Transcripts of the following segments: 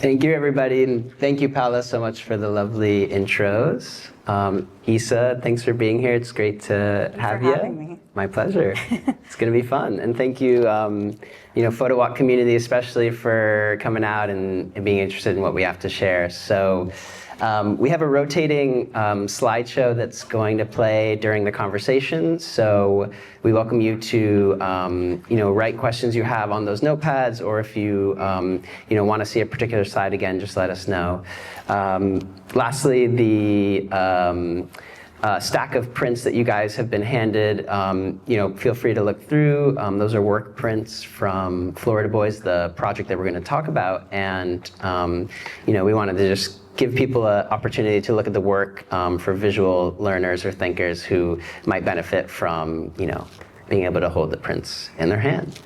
Thank you, everybody, and thank you, Paola, so much for the lovely intros. Isa, thanks for being here. It's great to have you. Having me. My pleasure. It's going to be fun, and thank you, Photo Walk community, especially for coming out and being interested in what we have to share. So. We have a rotating slideshow that's going to play during the conversation. So we welcome you to write questions you have on those notepads, or if you want to see a particular slide again, just let us know. Lastly, the stack of prints that you guys have been handed, feel free to look through. Those are work prints from Florida Boys, the project that we're going to talk about, and we wanted to just give people an opportunity to look at the work for visual learners or thinkers who might benefit from, being able to hold the prints in their hand.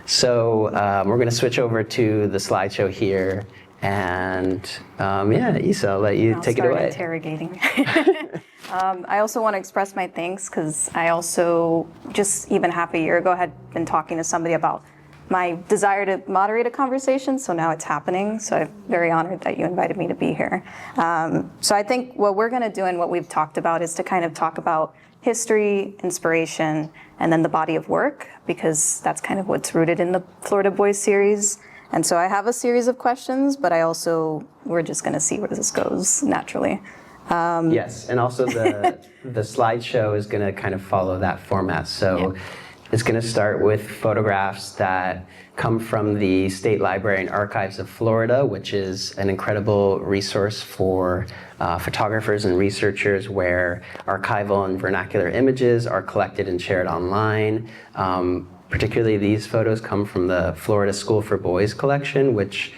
So we're going to switch over to the slideshow here, and Isa, I'll let you take it away. I'll start interrogating. I also want to express my thanks because I also, just even half a year ago, had been talking to somebody about my desire to moderate a conversation, so now it's happening. So I'm very honored that you invited me to be here. So I think what we're going to do and what we've talked about is to kind of talk about history, inspiration, and then the body of work, because that's kind of what's rooted in the Florida Boys series. And so I have a series of questions, but we're just going to see where this goes naturally. Yes, and also the slideshow is going to kind of follow that format. So. Yeah. It's going to start with photographs that come from the State Library and Archives of Florida, which is an incredible resource for photographers and researchers, where archival and vernacular images are collected and shared online. Particularly these photos come from the Florida School for Boys collection, which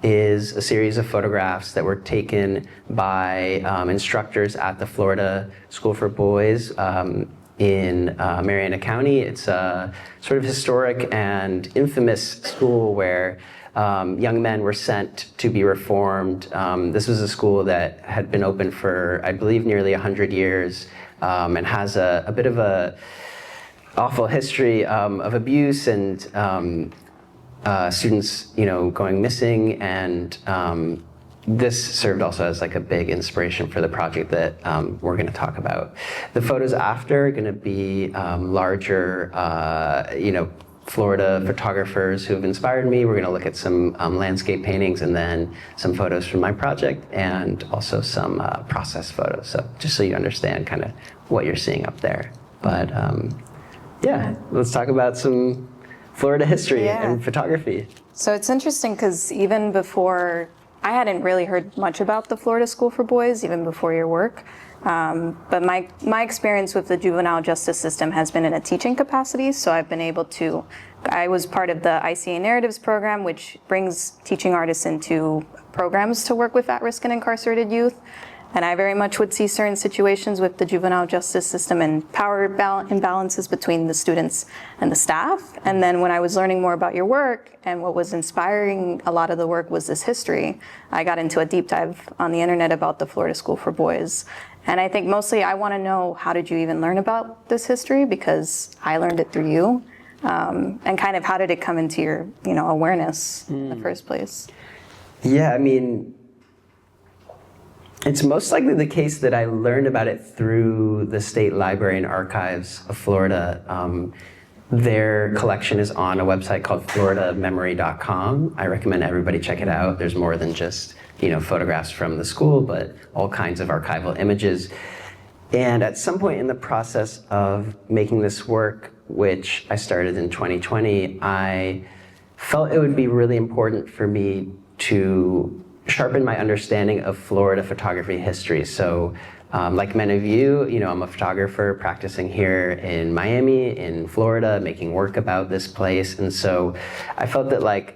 is a series of photographs that were taken by instructors at the Florida School for Boys in Mariana County. It's a sort of historic and infamous school where young men were sent to be reformed. This was a school that had been open for, I believe, nearly 100 years and has a bit of a awful history of abuse and students, going missing, and this served also as like a big inspiration for the project that we're going to talk about. The photos after are going to be larger, Florida photographers who have inspired me. We're going to look at some landscape paintings, and then some photos from my project, and also some process photos. So just so you understand kind of what you're seeing up there. But let's talk about some Florida history and photography. So it's interesting because even before, I hadn't really heard much about the Florida School for Boys, even before your work. But my experience with the juvenile justice system has been in a teaching capacity. So I've been able to, I was part of the ICA Narratives program, which brings teaching artists into programs to work with at-risk and incarcerated youth. And I very much would see certain situations with the juvenile justice system and power imbalances between the students and the staff. And then when I was learning more about your work, and what was inspiring a lot of the work was this history, I got into a deep dive on the internet about the Florida School for Boys. And I think mostly I want to know, how did you even learn about this history? Because I learned it through you. And kind of how did it come into your awareness in the first place? Yeah, I mean, it's most likely the case that I learned about it through the State Library and Archives of Florida. Their collection is on a website called floridamemory.com. I recommend everybody check it out. There's more than just photographs from the school, but all kinds of archival images. And at some point in the process of making this work, which I started in 2020, I felt it would be really important for me to sharpen my understanding of Florida photography history. So like many of you, I'm a photographer practicing here in Miami, in Florida, making work about this place. And so I felt that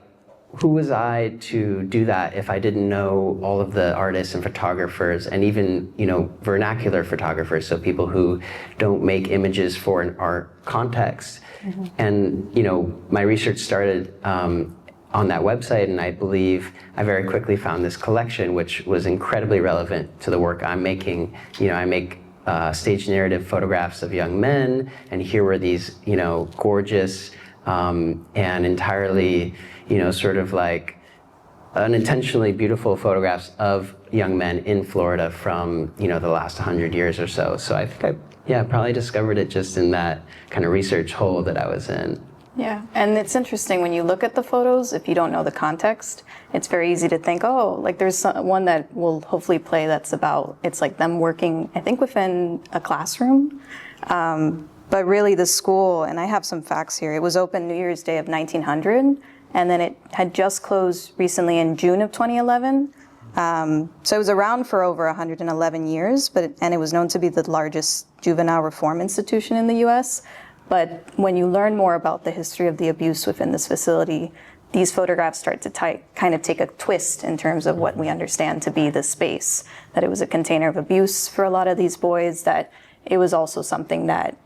who was I to do that if I didn't know all of the artists and photographers, and even, vernacular photographers, so people who don't make images for an art context. Mm-hmm. And, my research started on that website, and I believe I very quickly found this collection, which was incredibly relevant to the work I'm making. I make stage narrative photographs of young men, and here were these, gorgeous and entirely, sort of unintentionally beautiful photographs of young men in Florida from, the last 100 years or so. So I think I probably discovered it just in that kind of research hole that I was in. Yeah, and it's interesting when you look at the photos, if you don't know the context, it's very easy to think, oh, like there's one that will hopefully play that's about, it's like them working, I think within a classroom. But really the school, and I have some facts here, it was open New Year's Day of 1900, and then it had just closed recently in June of 2011. So it was around for over 111 years, and it was known to be the largest juvenile reform institution in the US. But when you learn more about the history of the abuse within this facility, these photographs start to kind of take a twist in terms of what we understand to be the space, that it was a container of abuse for a lot of these boys, that it was also something that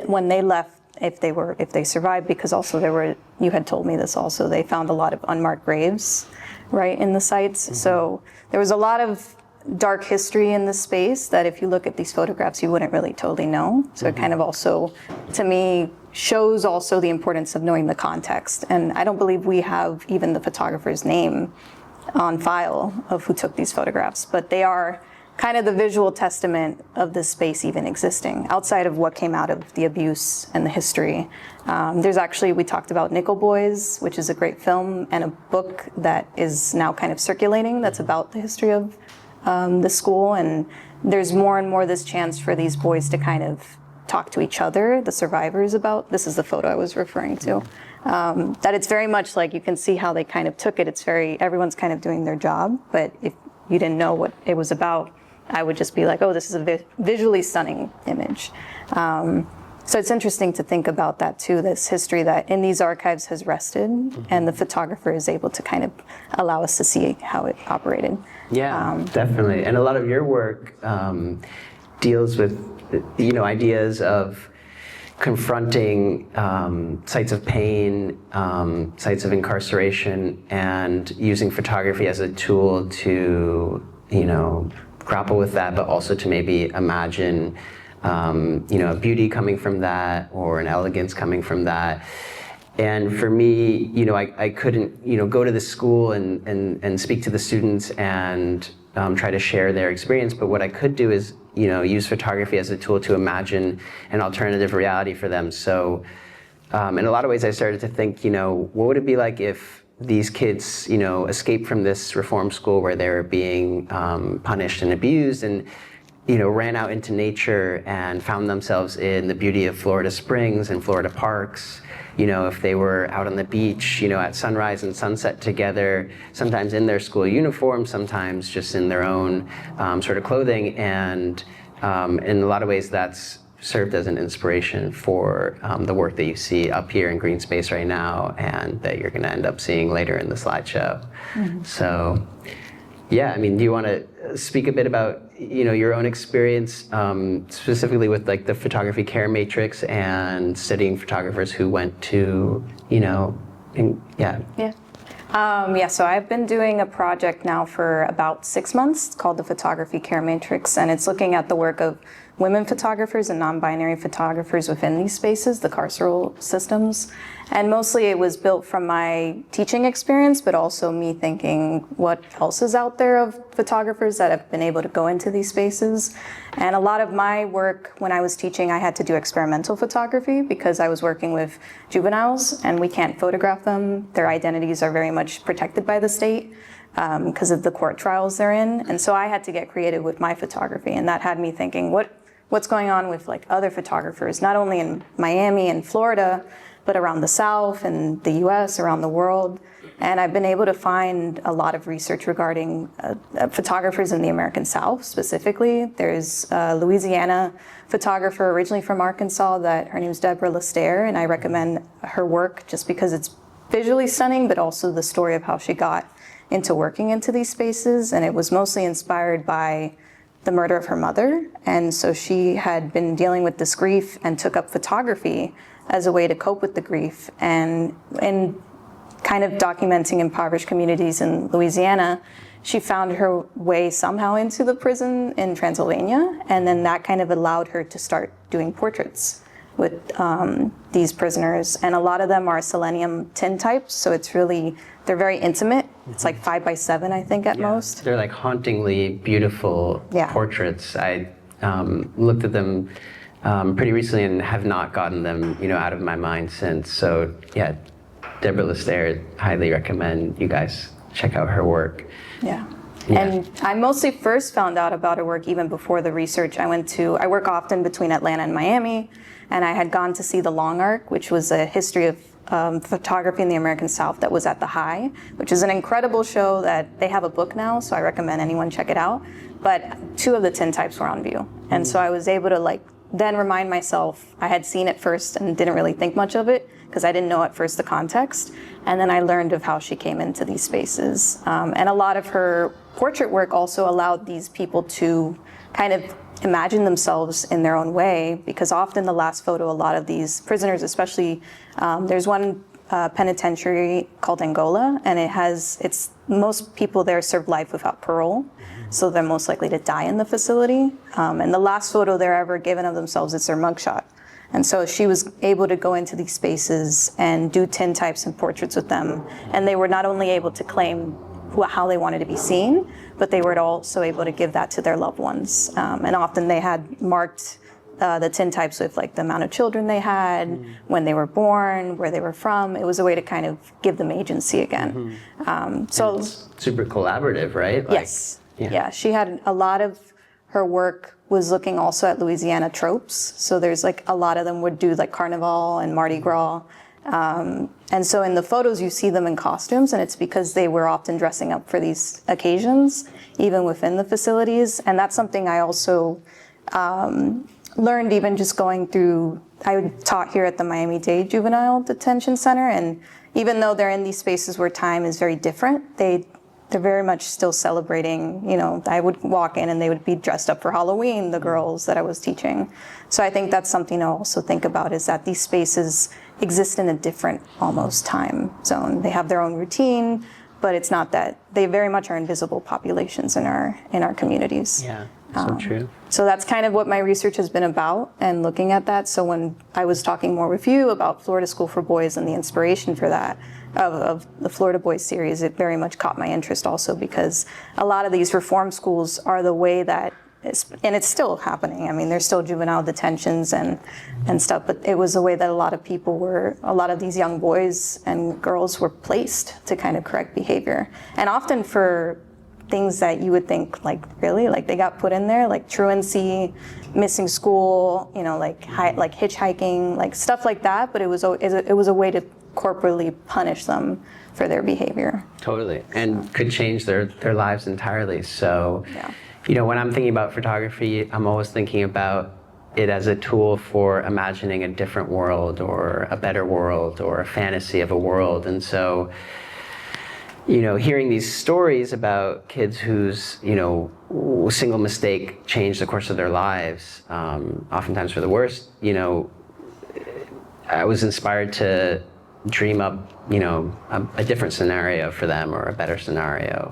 when they left, if they survived, because also you had told me this also, they found a lot of unmarked graves, right, in the sites. Mm-hmm. So there was a lot of dark history in this space that if you look at these photographs, you wouldn't really totally know. So mm-hmm. It kind of also, to me, shows also the importance of knowing the context. And I don't believe we have even the photographer's name on file of who took these photographs, but they are kind of the visual testament of this space even existing, outside of what came out of the abuse and the history. There's actually, we talked about Nickel Boys, which is a great film, and a book that is now kind of circulating that's about the history of the school. And there's more and more this chance for these boys to kind of talk to each other, the survivors, about, this is the photo I was referring to, that it's very much like, you can see how they kind of took it. It's everyone's kind of doing their job, but if you didn't know what it was about, I would just be like, oh, this is a visually stunning image. So it's interesting to think about that too, this history that in these archives has rested, mm-hmm. and the photographer is able to kind of allow us to see how it operated. Yeah, definitely. And a lot of your work deals with, ideas of confronting sites of pain, sites of incarceration, and using photography as a tool to, grapple with that, but also to maybe imagine, a beauty coming from that, or an elegance coming from that. And for me, I couldn't, go to the school and speak to the students and try to share their experience. But what I could do is, use photography as a tool to imagine an alternative reality for them. So in a lot of ways, I started to think, what would it be like if these kids, escaped from this reform school where they were being punished and abused, and ran out into nature and found themselves in the beauty of Florida springs and Florida parks. If they were out on the beach, at sunrise and sunset together, sometimes in their school uniform, sometimes just in their own sort of clothing. And in a lot of ways, that's served as an inspiration for the work that you see up here in Green Space right now, and that you're going to end up seeing later in the slideshow. Mm-hmm. So, yeah, do you want to speak a bit about your own experience, specifically with like the photography care matrix and studying photographers who went to, So I've been doing a project now for about 6 months called the Photography Care Matrix, and it's looking at the work of women photographers and non-binary photographers within these spaces, the carceral systems. And mostly it was built from my teaching experience, but also me thinking what else is out there of photographers that have been able to go into these spaces. And a lot of my work when I was teaching, I had to do experimental photography because I was working with juveniles and we can't photograph them. Their identities are very much protected by the state because of the court trials they're in. And so I had to get creative with my photography, and that had me thinking, what's going on with like other photographers, not only in Miami and Florida, but around the South and the US, around the world. And I've been able to find a lot of research regarding photographers in the American South specifically. There's a Louisiana photographer originally from Arkansas that her name is Deborah Lestaire, and I recommend her work just because it's visually stunning, but also the story of how she got into working into these spaces. And it was mostly inspired by the murder of her mother. And so she had been dealing with this grief and took up photography as a way to cope with the grief. And kind of documenting impoverished communities in Louisiana, she found her way somehow into the prison in Transylvania. And then that kind of allowed her to start doing portraits with these prisoners. And a lot of them are selenium tintypes. So it's really they're very intimate. It's like 5 by 7, I think, at most. They're like hauntingly beautiful portraits. I looked at them pretty recently and have not gotten them, out of my mind since. So yeah, Deborah Lestaire, highly recommend you guys check out her work. Yeah. And I mostly first found out about her work even before the research. I work often between Atlanta and Miami, and I had gone to see the Long Arc, which was a history of photography in the American South that was at the High, which is an incredible show that they have a book now, so I recommend anyone check it out. But 2 of the tintypes were on view. And so I was able to then remind myself, I had seen it first and didn't really think much of it because I didn't know at first the context. And then I learned of how she came into these spaces. And a lot of her portrait work also allowed these people to kind of imagine themselves in their own way, because often the last photo, a lot of these prisoners, especially, there's one penitentiary called Angola, and most people there serve life without parole, so they're most likely to die in the facility. And the last photo they're ever given of themselves is their mugshot. And so she was able to go into these spaces and do tintypes and portraits with them, and they were not only able to claim how they wanted to be seen, but they were also able to give that to their loved ones. And often they had marked the tintypes with the amount of children they had, when they were born, where they were from. It was a way to kind of give them agency again. So it's super collaborative, right? Yes. Yeah, she had a lot of her work was looking also at Louisiana tropes. So there's a lot of them would do Carnival and Mardi Gras. And so in the photos, you see them in costumes, and it's because they were often dressing up for these occasions, even within the facilities. And that's something I also learned even just going through, I taught here at the Miami-Dade Juvenile Detention Center, and even though they're in these spaces where time is very different, they're very much still celebrating, I would walk in and they would be dressed up for Halloween, the girls that I was teaching. So I think that's something to also think about, is that these spaces exist in a different almost time zone. They have their own routine, but it's not that they very much are invisible populations in our communities. Yeah, so true. So that's kind of what my research has been about, and looking at that. So when I was talking more with you about Florida School for Boys and the inspiration for that, of the Florida Boys series, it very much caught my interest also, because a lot of these reform schools are the way that, and it's still happening. I mean, there's still juvenile detentions and stuff, but it was a way that a lot of these young boys and girls were placed to kind of correct behavior. And often for things that you would think, really? They got put in there, truancy, missing school, hitchhiking, stuff like that, but it was a way to corporally punish them for their behavior. Totally, and could change their lives entirely. So, when I'm thinking about photography, I'm always thinking about it as a tool for imagining a different world or a better world or a fantasy of a world. And so, hearing these stories about kids whose, single mistake changed the course of their lives, oftentimes for the worst, I was inspired to dream up, a different scenario for them, or a better scenario.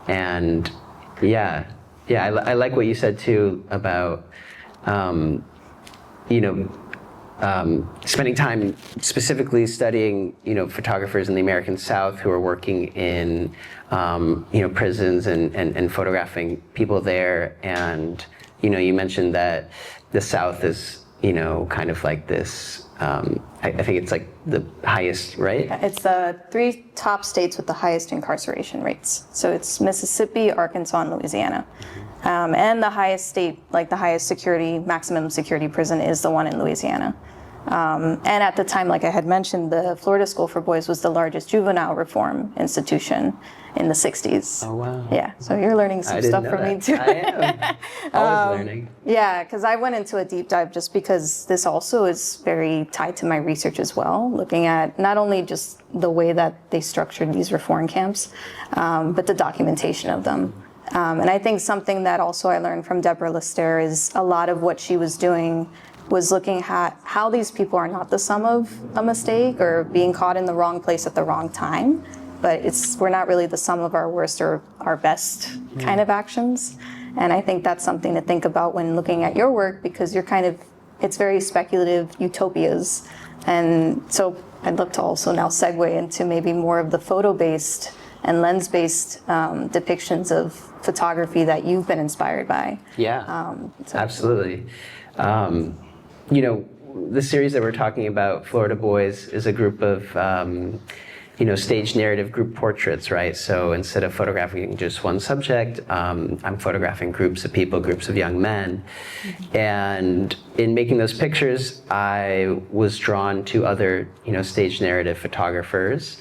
And I like what you said too about, spending time specifically studying, photographers in the American South who are working in, prisons and photographing people there. And, you mentioned that the South is, kind of like this, I think it's the highest, right? It's the 3 top states with the highest incarceration rates. So it's Mississippi, Arkansas, and Louisiana. And the highest state, the highest security, maximum security prison is the one in Louisiana. And at the time, like I had mentioned, the Florida School for Boys was the largest juvenile reform institution in the 60s. Oh, wow. Yeah, so you're learning some stuff from me too. I am. Always learning. Yeah, because I went into a deep dive just because this also is very tied to my research as well, looking at not only just the way that they structured these reform camps, but the documentation of them. And I think something that also I learned from Deborah Lestaire is a lot of what she was doing was looking at how these people are not the sum of a mistake or being caught in the wrong place at the wrong time, but we're not really the sum of our worst or our best kind of actions. And I think that's something to think about when looking at your work, because it's very speculative utopias. And so I'd love to also now segue into maybe more of the photo-based and lens-based depictions of photography that you've been inspired by. Yeah, absolutely. You know, the series that we're talking about, Florida Boys, is a group of staged narrative group portraits, right? So instead of photographing just one subject, I'm photographing groups of people, groups of young men. And in making those pictures, I was drawn to other, staged narrative photographers.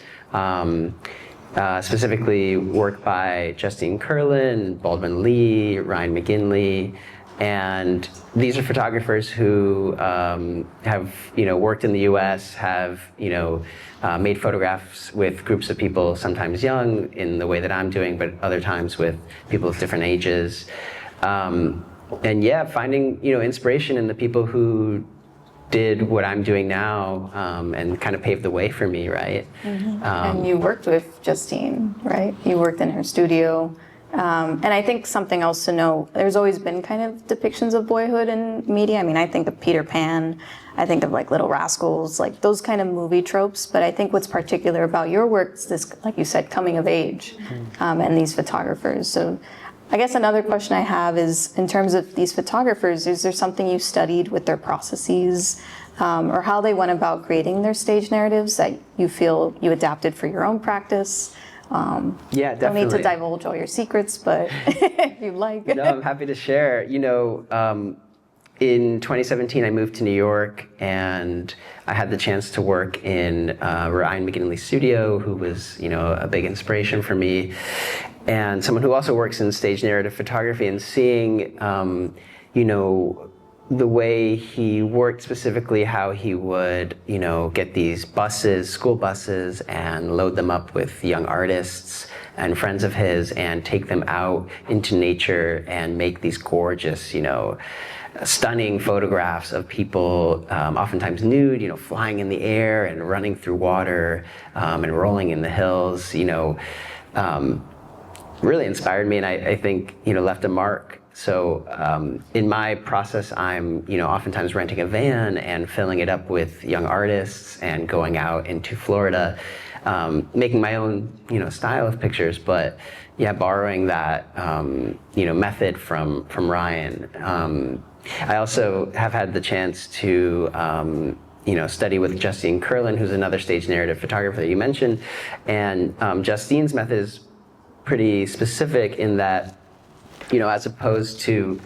Specifically work by Justine Curlin, Baldwin Lee, Ryan McGinley, and these are photographers who have worked in the U.S., have made photographs with groups of people, sometimes young in the way that I'm doing, but other times with people of different ages, and yeah, finding inspiration in the people who did what I'm doing now, and kind of paved the way for me, right? And you worked with Justine, right? You worked in her studio. And I think something else to know, there's always been kind of depictions of boyhood in media. I mean, I think of Peter Pan, I think of like Little Rascals, like those kind of movie tropes. But I think what's particular about your work is this, like you said, coming of age, and these photographers. So I guess another question I have is, in terms of these photographers, is there something you studied with their processes, or how they went about creating their stage narratives that you feel you adapted for your own practice? Yeah, definitely. Don't need to divulge all your secrets, but if you'd like. No, I'm happy to share. In 2017, I moved to New York, and I had the chance to work in Ryan McGinley's studio, who was, a big inspiration for me, and someone who also works in stage narrative photography, and seeing, the way he worked, specifically how he would, get these buses, school buses, and load them up with young artists and friends of his and take them out into nature and make these gorgeous, stunning photographs of people, oftentimes nude, flying in the air and running through water, and rolling in the hills, really inspired me, and I think, left a mark. So in my process, I'm, oftentimes renting a van and filling it up with young artists and going out into Florida, making my own, style of pictures, but yeah, borrowing that, method from Ryan. I also have had the chance to, study with Justine Curlin, who's another stage narrative photographer that you mentioned, and Justine's method is pretty specific in that, as opposed to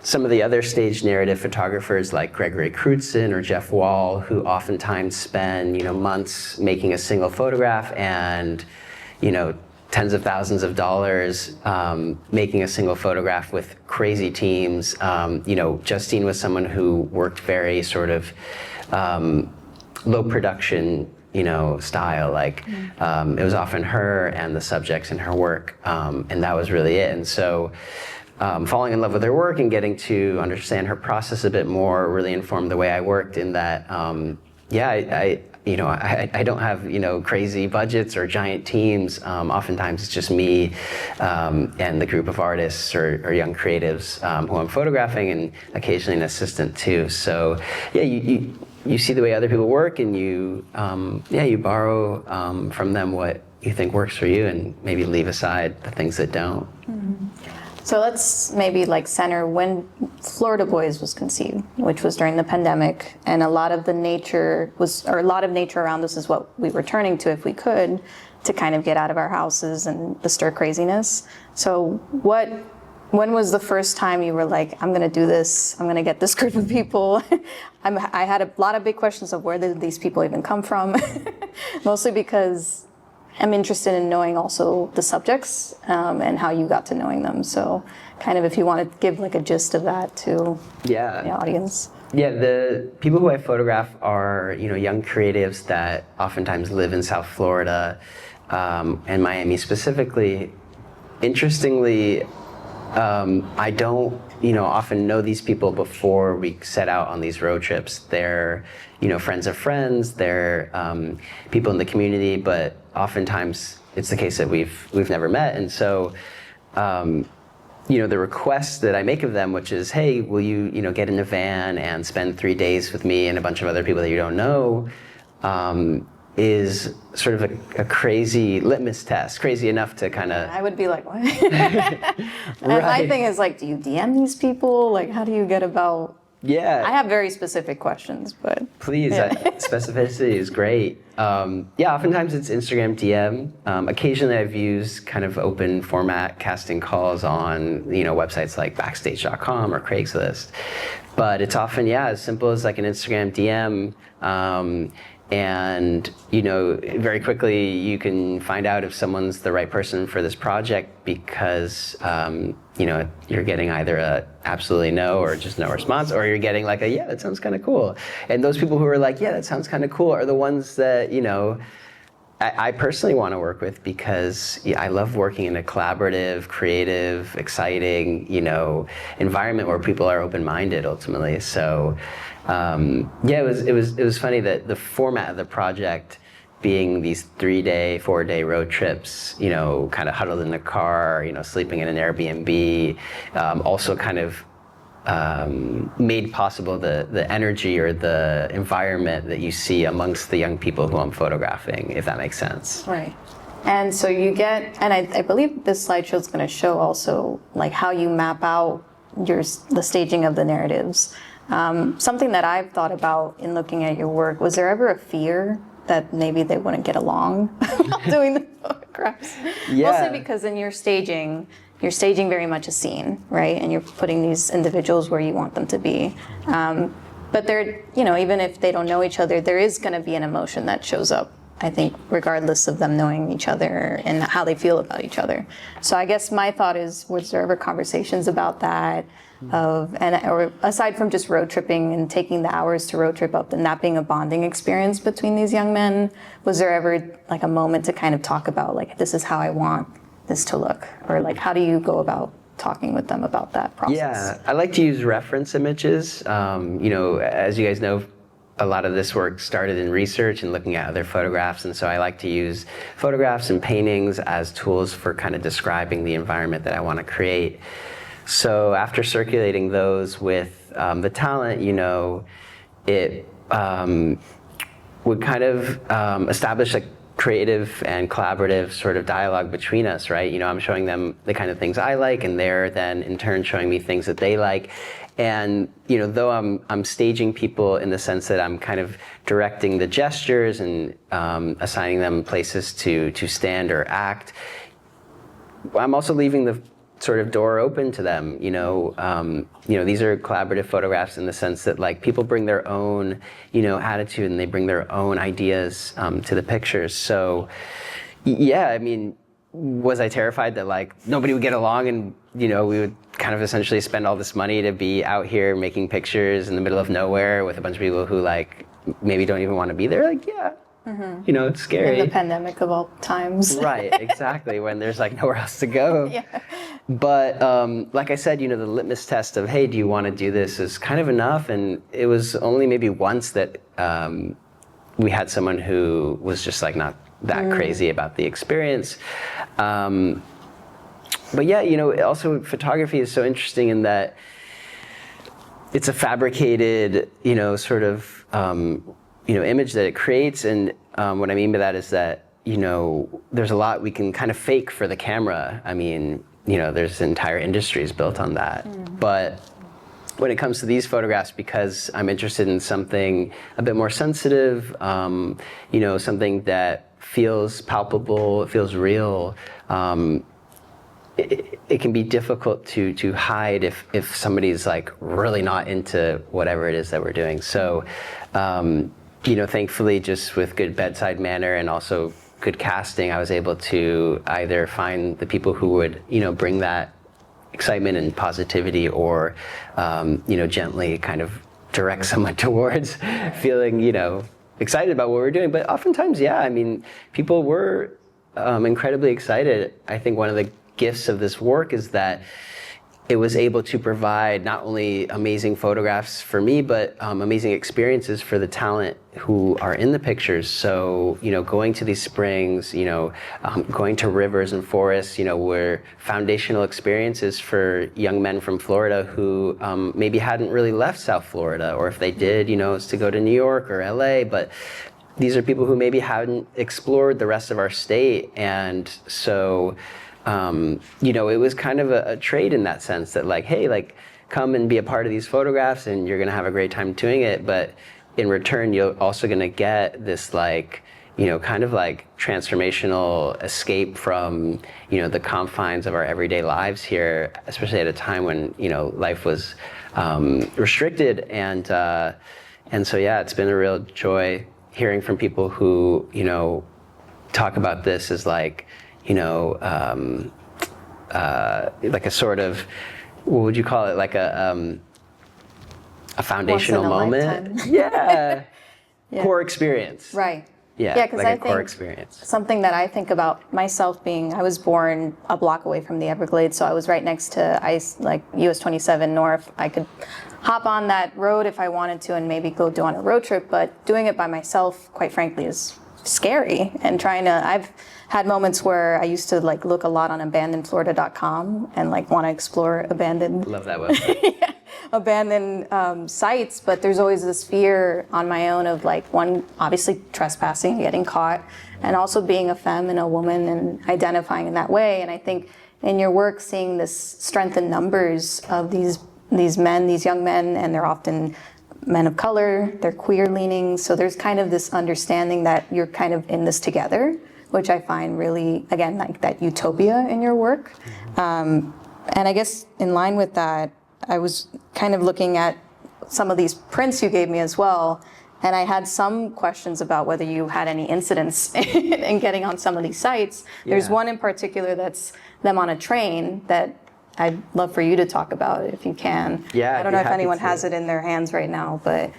some of the other stage narrative photographers like Gregory Crutzen or Jeff Wall, who oftentimes spend, months making a single photograph and, tens of thousands of dollars making a single photograph with crazy teams. Justine was someone who worked very sort of low production, style. Like it was often her and the subjects in her work, and that was really it. And so falling in love with her work and getting to understand her process a bit more really informed the way I worked, in that I don't have crazy budgets or giant teams. Oftentimes it's just me and the group of artists or young creatives who I'm photographing, and occasionally an assistant too. So yeah, you see the way other people work, and you borrow from them what you think works for you, and maybe leave aside the things that don't. Mm-hmm. So let's maybe center when Florida Boys was conceived, which was during the pandemic, and a lot of nature around us is what we were turning to, if we could, to kind of get out of our houses and the stir craziness. So when was the first time you were like, I'm going to do this, I'm going to get this group of people? I had a lot of big questions of where did these people even come from? Mostly because I'm interested in knowing also the subjects and how you got to knowing them. So kind of if you want to give a gist of that to the audience. Yeah, the people who I photograph are, young creatives that oftentimes live in South Florida and Miami specifically. Interestingly, I don't, often know these people before we set out on these road trips. They're, friends of friends, they're people in the community, but oftentimes it's the case that we've never met. And so, the request that I make of them, which is, hey, will you, get in a van and spend 3 days with me and a bunch of other people that you don't know? is sort of a crazy litmus test, crazy enough to kind of... I would be like, what? And my thing is like, do you DM these people? Like, how do you get about... Yeah. I have very specific questions, but... Please, specificity is great. Yeah, oftentimes it's Instagram DM. Occasionally I've used kind of open format casting calls on, websites like Backstage.com or Craigslist. But it's often, as simple as like an Instagram DM. And, very quickly you can find out if someone's the right person for this project because, you're getting either a absolutely no or just no response, or you're getting like a, that sounds kind of cool. And those people who are like, that sounds kind of cool are the ones that, I personally want to work with because I love working in a collaborative, creative, exciting, environment where people are open-minded ultimately. So, it was funny that the format of the project being these 3-day, 4-day road trips, kind of huddled in the car, sleeping in an Airbnb, also kind of made possible the energy or the environment that you see amongst the young people who I'm photographing, if that makes sense. Right. And so you get, and I believe this slideshow is going to show also like how you map out the staging of the narratives. Something that I've thought about in looking at your work, was there ever a fear that maybe they wouldn't get along while doing the photographs? Yeah. Mostly because in your staging very much a scene, right? And you're putting these individuals where you want them to be. But they're, even if they don't know each other, there is going to be an emotion that shows up, I think, regardless of them knowing each other and how they feel about each other. So I guess my thought is, was there ever conversations about that? Or aside from just road tripping and taking the hours to road trip up and that being a bonding experience between these young men, was there ever like a moment to kind of talk about like, this is how I want this to look? Or like, how do you go about talking with them about that process? Yeah, I like to use reference images. As you guys know, a lot of this work started in research and looking at other photographs, and so I like to use photographs and paintings as tools for kind of describing the environment that I want to create. So after circulating those with the talent, it would kind of establish a creative and collaborative sort of dialogue between us, right? I'm showing them the kind of things I like, and they're then in turn showing me things that they like. And though I'm staging people in the sense that I'm kind of directing the gestures and assigning them places to stand or act, I'm also leaving the sort of door open to them. These are collaborative photographs in the sense that like people bring their own, attitude, and they bring their own ideas to the pictures. So, was I terrified that like nobody would get along and, we would kind of essentially spend all this money to be out here making pictures in the middle of nowhere with a bunch of people who like maybe don't even want to be there? Like, yeah. Mm-hmm. It's scary. In the pandemic of all times. Right, exactly, when there's like nowhere else to go. Yeah. But like I said, the litmus test of, hey, do you want to do this is kind of enough. And it was only maybe once that we had someone who was just like not that crazy about the experience. But yeah, also photography is so interesting in that it's a fabricated, sort of, image that it creates. And what I mean by that is that, there's a lot we can kind of fake for the camera. I mean, there's entire industries built on that. But when it comes to these photographs, because I'm interested in something a bit more sensitive, something that feels palpable, it feels real, it can be difficult to hide if somebody's like really not into whatever it is that we're doing. So, thankfully, just with good bedside manner and also good casting, I was able to either find the people who would, bring that excitement and positivity, or, gently kind of direct someone towards feeling, excited about what we're doing. But oftentimes, people were incredibly excited. I think one of the gifts of this work is that it was able to provide not only amazing photographs for me, but amazing experiences for the talent who are in the pictures. So, going to these springs, going to rivers and forests, were foundational experiences for young men from Florida who maybe hadn't really left South Florida, or if they did, it's to go to New York or LA, but these are people who maybe hadn't explored the rest of our state, and so it was kind of a trade in that sense that like, hey, like come and be a part of these photographs, and you're gonna have a great time doing it, but in return, you're also gonna get this like, kind of like transformational escape from, the confines of our everyday lives here, especially at a time when, life was restricted. And so, yeah, it's been a real joy hearing from people who, talk about this as like, like a sort of, what would you call it? Like a foundational moment. Yeah. Yeah. Core experience. Right. Yeah, because like a core experience. Something that I think about myself I was born a block away from the Everglades, so I was right next to like US 27 North. I could hop on that road if I wanted to and maybe go do on a road trip, but doing it by myself, quite frankly, is scary. And I've had moments where I used to like look a lot on abandonedflorida.com and like want to explore abandoned. Love that website. Yeah, abandoned sites, but there's always this fear on my own of like, one, obviously trespassing and getting caught, and also being a femme and a woman and identifying in that way. And I think in your work, seeing this strength in numbers of these men, these young men, and they're often men of color, they're queer leaning, so there's kind of this understanding that you're kind of in this together, which I find really, again, like that utopia in your work. And I guess in line with that, I was kind of looking at some of these prints you gave me as well, and I had some questions about whether you had any incidents in getting on some of these sites. There's Yeah. one in particular that's them on a train that I'd love for you to talk about if you can. Yeah, I don't I'd know be if happy anyone to. has it in their hands right now, but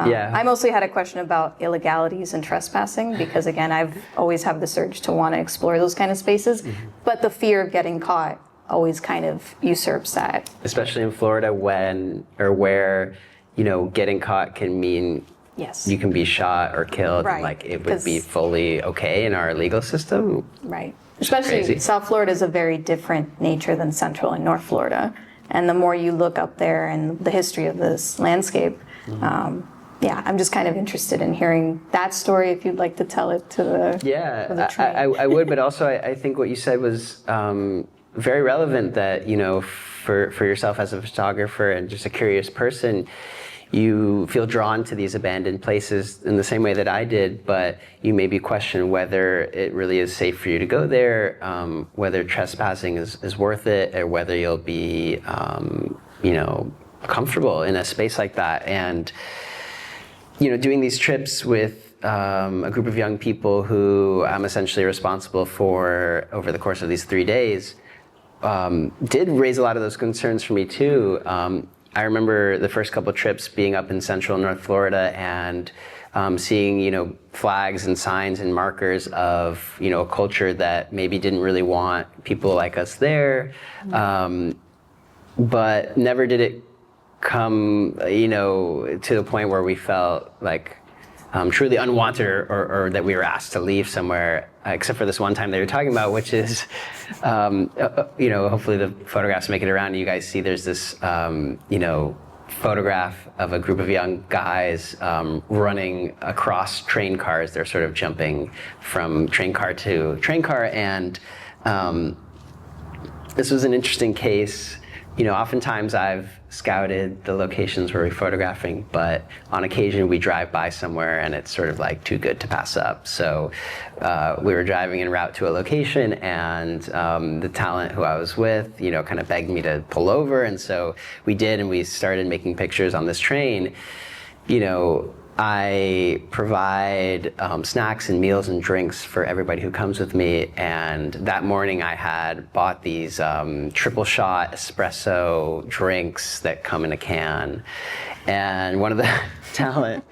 Yeah. I mostly had a question about illegalities and trespassing because, again, I've always have this urge to want to explore those kind of spaces, but the fear of getting caught always kind of usurps that. Especially in Florida where, getting caught can mean Yes. you can be shot or killed. Right, And like it would be 'cause- fully okay in our legal system. Right. Especially crazy. South Florida is a very different nature than Central and North Florida. And the more you look up there and the history of this landscape, I'm just kind of interested in hearing that story if you'd like to tell it to the train. I would, but also I think what you said was very relevant that, for yourself as a photographer and just a curious person, you feel drawn to these abandoned places in the same way that I did, but you maybe question whether it really is safe for you to go there, whether trespassing is worth it, or whether you'll be, comfortable in a space like that. And, doing these trips with a group of young people who I'm essentially responsible for over the course of these 3 days, did raise a lot of those concerns for me too. I remember the first couple of trips being up in Central North Florida and seeing, flags and signs and markers of, a culture that maybe didn't really want people like us there, but never did it come, to the point where we felt like truly unwanted or that we were asked to leave somewhere, except for this one time that you're talking about, which is, hopefully the photographs make it around and you guys see there's this, photograph of a group of young guys running across train cars. They're sort of jumping from train car to train car, and this was an interesting case. Oftentimes I've scouted the locations where we're photographing, but on occasion we drive by somewhere and it's sort of like too good to pass up. So we were driving en route to a location, and the talent who I was with, kind of begged me to pull over, and so we did, and we started making pictures on this train. I provide snacks and meals and drinks for everybody who comes with me, and that morning I had bought these triple shot espresso drinks that come in a can, and one of the talent,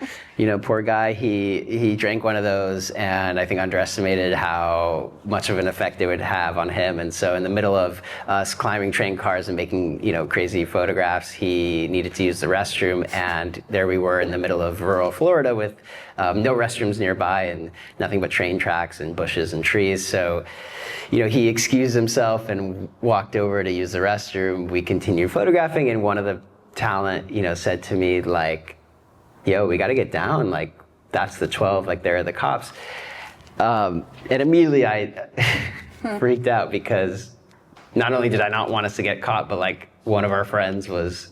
poor guy, he drank one of those and I think underestimated how much of an effect it would have on him, and so in the middle of us climbing train cars and making crazy photographs, he needed to use the restroom, and there we were in the middle of rural Florida with no restrooms nearby and nothing but train tracks and bushes and trees. So he excused himself and walked over to use the restroom. We continued photographing, and one of the talent said to me, like, yo, we got to get down, like that's the 12, like they're the cops. And immediately I freaked out because not only did I not want us to get caught, but like one of our friends was,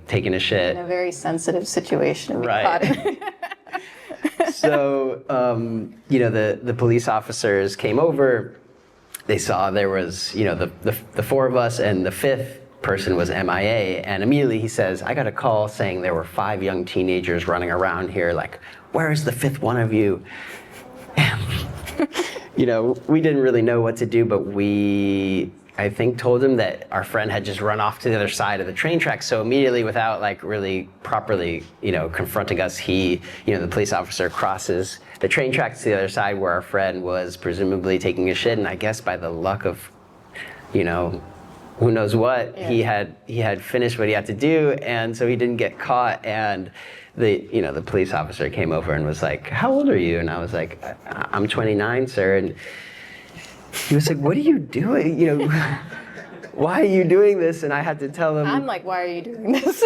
taking a shit. In a very sensitive situation. Right. So, the police officers came over. They saw there was, the four of us, and the fifth person was MIA. And immediately he says, I got a call saying there were 5 young teenagers running around here. Like, where is the fifth one of you? We didn't really know what to do, but I think told him that our friend had just run off to the other side of the train tracks. So immediately, without like really properly, confronting us, the police officer crosses the train tracks to the other side where our friend was presumably taking a shit. And I guess by the luck of, who knows what, yeah. he had finished what he had to do, and so he didn't get caught. And the police officer came over and was like, "How old are you?" And I was like, "I'm 29, sir." And he was like, "What are you doing? Why are you doing this?" And I had to tell him, I'm like, "Why are you doing this?"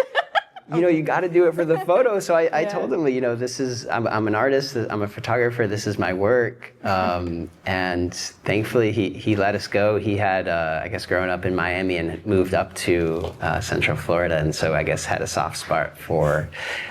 You got to do it for the photo. So I told him, I'm an artist, I'm a photographer, this is my work. And thankfully he let us go. He had, I guess, grown up in Miami and moved up to Central Florida. And so I guess had a soft spot for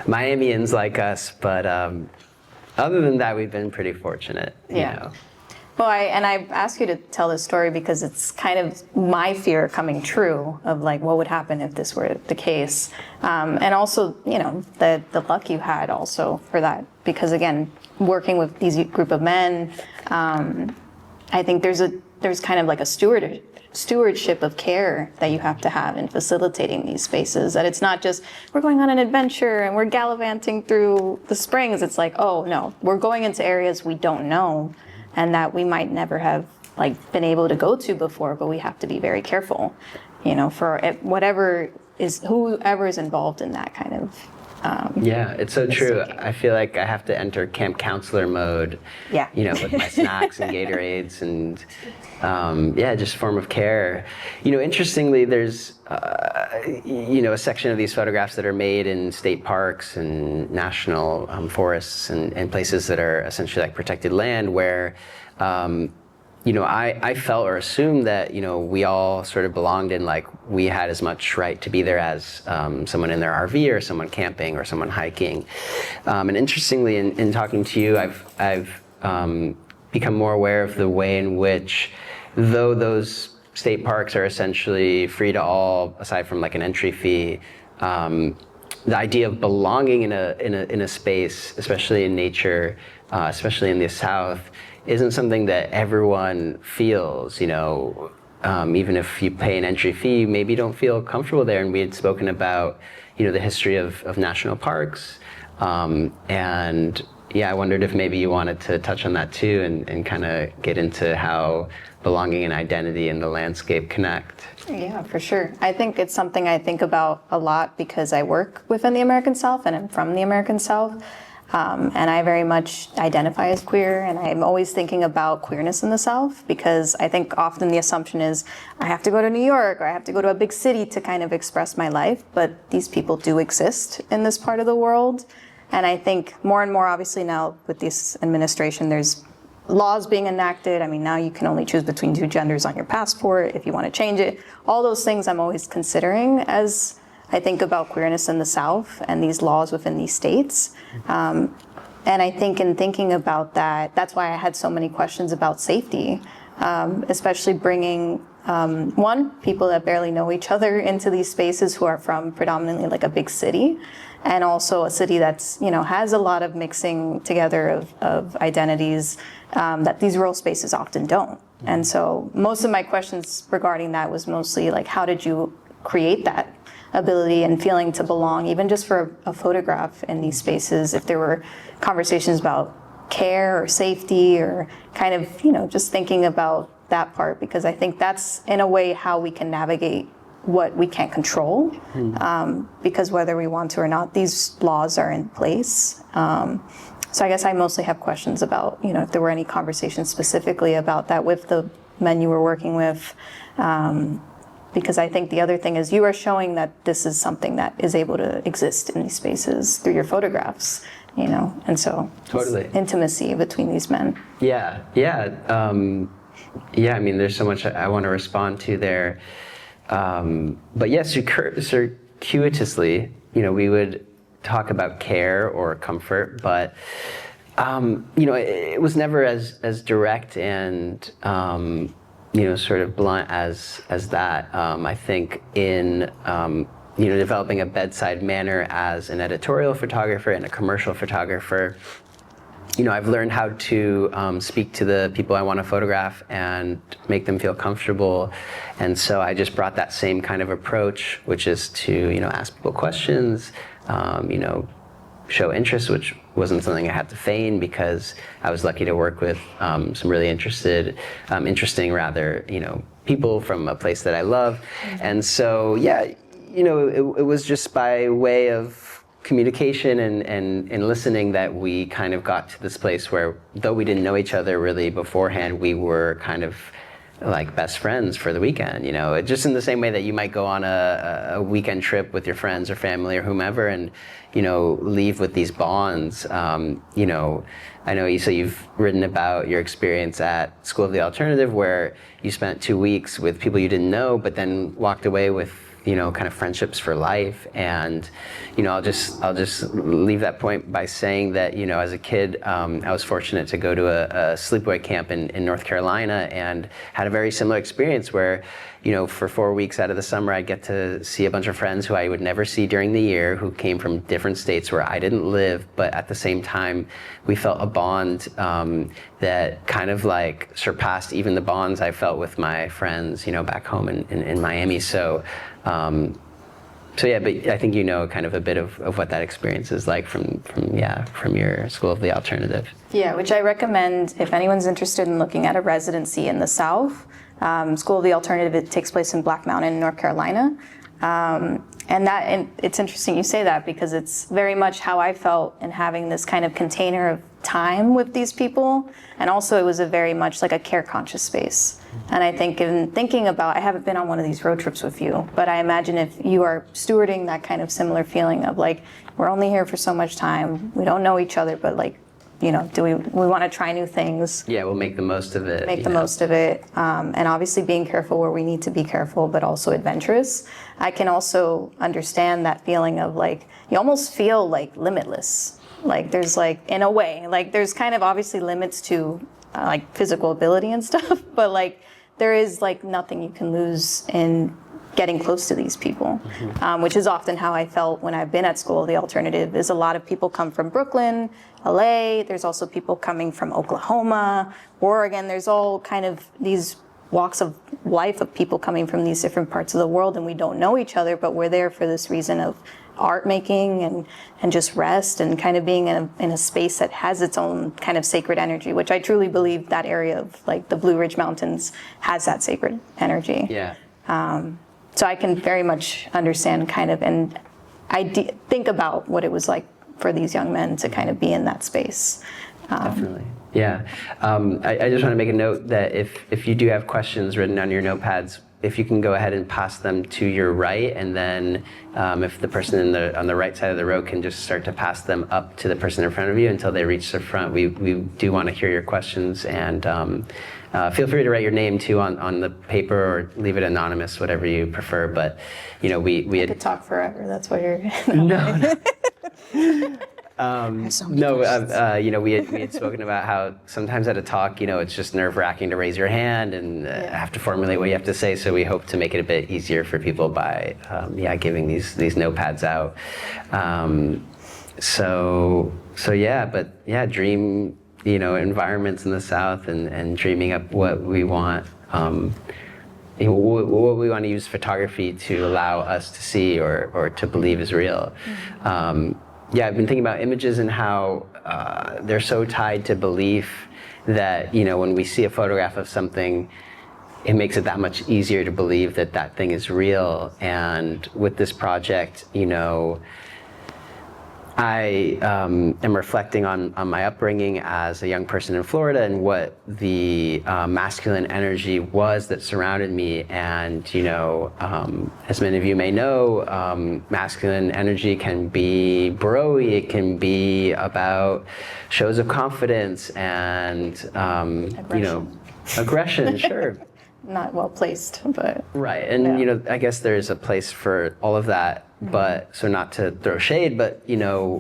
Miamians like us. But other than that, we've been pretty fortunate, Well, I ask you to tell this story because it's kind of my fear coming true of like what would happen if this were the case, and also the luck you had also for that, because again, working with these group of men, I think there's kind of like a stewardship of care that you have to have in facilitating these spaces. That it's not just we're going on an adventure and we're gallivanting through the springs. It's like, oh no, we're going into areas we don't know and that we might never have like been able to go to before, but we have to be very careful, for whoever is involved in that kind of. Yeah, it's so true. I feel like I have to enter camp counselor mode. Yeah. With my snacks and Gatorades and just form of care. Interestingly, there's a section of these photographs that are made in state parks and national forests and places that are essentially like protected land where I felt or assumed that, we all sort of belonged in, like, we had as much right to be there as someone in their RV or someone camping or someone hiking. And interestingly, in talking to you, I've become more aware of the way in which, though those state parks are essentially free to all, aside from like an entry fee, the idea of belonging in a space, especially in nature, especially in the South, isn't something that everyone feels, even if you pay an entry fee, you maybe don't feel comfortable there. And we had spoken about, the history of national parks. And I wondered if maybe you wanted to touch on that too and kind of get into how belonging and identity and the landscape connect. Yeah, for sure. I think it's something I think about a lot because I work within the American South and I'm from the American South. And I very much identify as queer, and I'm always thinking about queerness in the South because I think often the assumption is I have to go to New York or I have to go to a big city to kind of express my life, but these people do exist in this part of the world. And I think more and more, obviously now with this administration, there's laws being enacted. I mean, now you can only choose between 2 genders on your passport if you want to change it. All those things I'm always considering as I think about queerness in the South and these laws within these states. And I think in thinking about that, that's why I had so many questions about safety, especially bringing, people that barely know each other into these spaces who are from predominantly like a big city, and also a city that's, has a lot of mixing together of identities that these rural spaces often don't. And so most of my questions regarding that was mostly like, how did you create that ability and feeling to belong, even just for a photograph in these spaces, if there were conversations about care or safety or kind of, just thinking about that part, because I think that's in a way how we can navigate what we can't control, because whether we want to or not, these laws are in place. So I guess I mostly have questions about, if there were any conversations specifically about that with the men you were working with, because I think the other thing is you are showing that this is something that is able to exist in these spaces through your photographs. and so Totally. intimacy between these men. Yeah. I mean, there's so much I want to respond to there. But yes, circuitously, we would talk about care or comfort, but it was never as direct and sort of blunt as that. I think in developing a bedside manner as an editorial photographer and a commercial photographer, I've learned how to speak to the people I want to photograph and make them feel comfortable. And so I just brought that same kind of approach, which is to, ask people questions, show interest, which wasn't something I had to feign because I was lucky to work with some really interesting people from a place that I love. And so, it was just by way of communication and listening that we kind of got to this place where, though we didn't know each other really beforehand, we were kind of like best friends for the weekend, just in the same way that you might go on a weekend trip with your friends or family or whomever and, leave with these bonds. I know you've written about your experience at School of the Alternative where you spent 2 weeks with people you didn't know, but then walked away with kind of friendships for life. And I'll just leave that point by saying that as a kid I was fortunate to go to a sleepaway camp in North Carolina and had a very similar experience where for 4 weeks out of the summer I'd get to see a bunch of friends who I would never see during the year, who came from different states where I didn't live, but at the same time we felt a bond that kind of like surpassed even the bonds I felt with my friends back home in Miami. So but I think kind of a bit of what that experience is like from your School of the Alternative. Yeah, which I recommend if anyone's interested in looking at a residency in the South. School of the Alternative, it takes place in Black Mountain, North Carolina. And it's interesting you say that because it's very much how I felt in having this kind of container of time with these people. And also it was a very much like a care conscious space. And I think in thinking about, I haven't been on one of these road trips with you, but I imagine if you are stewarding that kind of similar feeling of like, we're only here for so much time, we don't know each other, but like, do we want to try new things? Yeah, we'll make the most of it. Make the most of it. And obviously being careful where we need to be careful, but also adventurous. I can also understand that feeling of like, you almost feel like limitless. Like there's like, in a way, like there's kind of obviously limits to like physical ability and stuff, but like there is like nothing you can lose in getting close to these people, which is often how I felt when I've been at School of the Alternative. Is a lot of people come from Brooklyn, LA, there's also people coming from Oklahoma, Oregon, there's all kind of these walks of life of people coming from these different parts of the world, and we don't know each other, but we're there for this reason of art making and just rest and kind of being in a space that has its own kind of sacred energy, which I truly believe that area of like the Blue Ridge Mountains has that sacred energy. Yeah. So I can very much understand kind of, and think about what it was like for these young men to kind of be in that space. Definitely. Yeah. I just want to make a note that if you do have questions written on your notepads, if you can go ahead and pass them to your right, and then if the person on the right side of the row can just start to pass them up to the person in front of you until they reach the front. We do want to hear your questions, and feel free to write your name too on the paper or leave it anonymous, whatever you prefer. But we had could talk forever. That's why you're no. We had spoken about how sometimes at a talk, it's just nerve-wracking to raise your hand and have to formulate what you have to say. So we hope to make it a bit easier for people by, giving these notepads out. Dream, environments in the South and dreaming up what we want. What we want to use photography to allow us to see or to believe is real. I've been thinking about images and how they're so tied to belief that, when we see a photograph of something, it makes it that much easier to believe that that thing is real. And with this project, I am reflecting on my upbringing as a young person in Florida and what the masculine energy was that surrounded me. And, as many of you may know, masculine energy can be bro-y, it can be about shows of confidence and, aggression, sure. Not well placed, but... Right, and I guess there's a place for all of that, but so not to throw shade, but